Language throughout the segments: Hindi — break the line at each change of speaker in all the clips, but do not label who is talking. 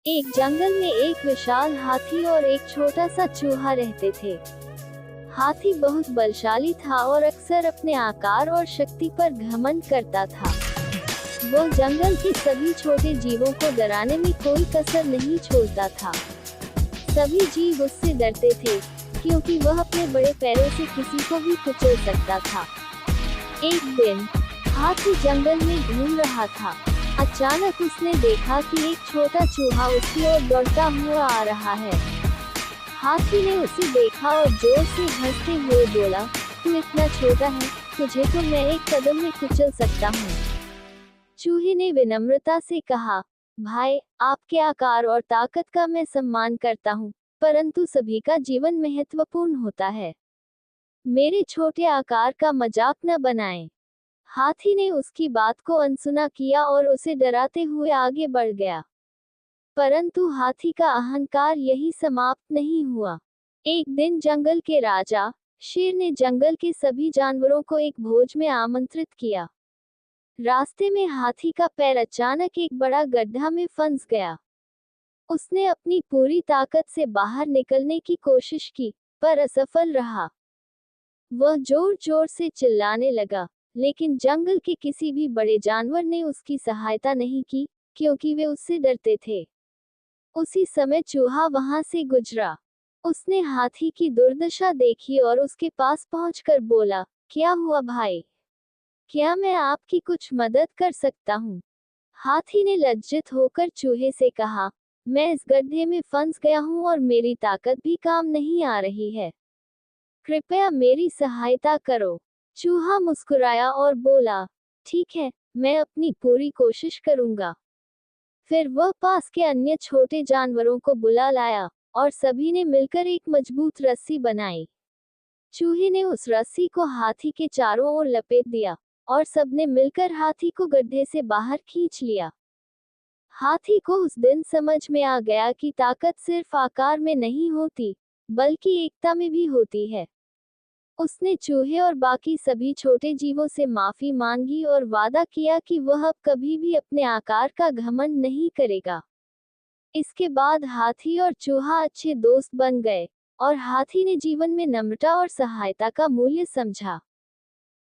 एक जंगल में एक विशाल हाथी और एक छोटा सा चूहा रहते थे। हाथी बहुत बलशाली था और अक्सर अपने आकार और शक्ति पर घमंड करता था। वह जंगल के सभी छोटे जीवों को डराने में कोई कसर नहीं छोड़ता था। सभी जीव उससे डरते थे, क्योंकि वह अपने बड़े पैरों से किसी को भी कुचल सकता था। एक दिन हाथी जंगल में घूम रहा था। अचानक उसने देखा कि एक छोटा चूहा उसकी ओर दौड़ता हुआ आ रहा है। हाथी ने उसे देखा और जोर से हंसते हुए बोला, "तू इतना छोटा है, तुझे तो मैं एक कदम में कुचल सकता हूँ।" चूहे ने विनम्रता से कहा, "भाई, आपके आकार और ताकत का मैं सम्मान करता हूँ, परंतु सभी का जीवन महत्वपूर्ण होता है। मेरे छोटे आकार का मजाक न बनाएं।" हाथी ने उसकी बात को अनसुना किया और उसे डराते हुए आगे बढ़ गया। परंतु हाथी का अहंकार यही समाप्त नहीं हुआ। एक दिन जंगल के राजा शेर ने जंगल के सभी जानवरों को एक भोज में आमंत्रित किया। रास्ते में हाथी का पैर अचानक एक बड़ा गड्ढा में फंस गया। उसने अपनी पूरी ताकत से बाहर निकलने की कोशिश की, पर असफल रहा। वह जोर जोर से चिल्लाने लगा, लेकिन जंगल के किसी भी बड़े जानवर ने उसकी सहायता नहीं की, क्योंकि वे उससे डरते थे। उसी समय चूहा वहां से गुजरा। उसने हाथी की दुर्दशा देखी और उसके पास पहुंचकर बोला, "क्या हुआ भाई? क्या मैं आपकी कुछ मदद कर सकता हूँ?" हाथी ने लज्जित होकर चूहे से कहा, "मैं इस गड्ढे में फंस गया हूँ और मेरी ताकत भी काम नहीं आ रही है। कृपया मेरी सहायता करो।" चूहा मुस्कुराया और बोला, "ठीक है, मैं अपनी पूरी कोशिश करूंगा।" फिर वह पास के अन्य छोटे जानवरों को बुला लाया, और सभी ने मिलकर एक मजबूत रस्सी बनाई। चूहे ने उस रस्सी को हाथी के चारों ओर लपेट दिया, और सबने मिलकर हाथी को गड्ढे से बाहर खींच लिया। हाथी को उस दिन समझ में आ गया कि ताकत सिर्फ आकार में नहीं होती, बल्कि एकता में भी होती है। उसने चूहे और बाकी सभी छोटे जीवों से माफी मांगी और वादा किया कि वह अब कभी भी अपने आकार का घमंड नहीं करेगा। इसके बाद हाथी और चूहा अच्छे दोस्त बन गए, और हाथी ने जीवन में नम्रता और सहायता का मूल्य समझा।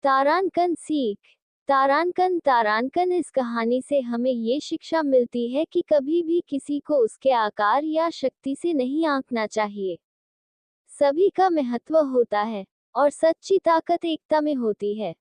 तारांकन सीख। तारांकन तारांकन इस कहानी से हमें ये शिक्षा मिलती है कि कभी भी किसी को उसके आकार या शक्ति से नहीं आंकना चाहिए। सभी का महत्व होता है, और सच्ची ताकत एकता में होती है।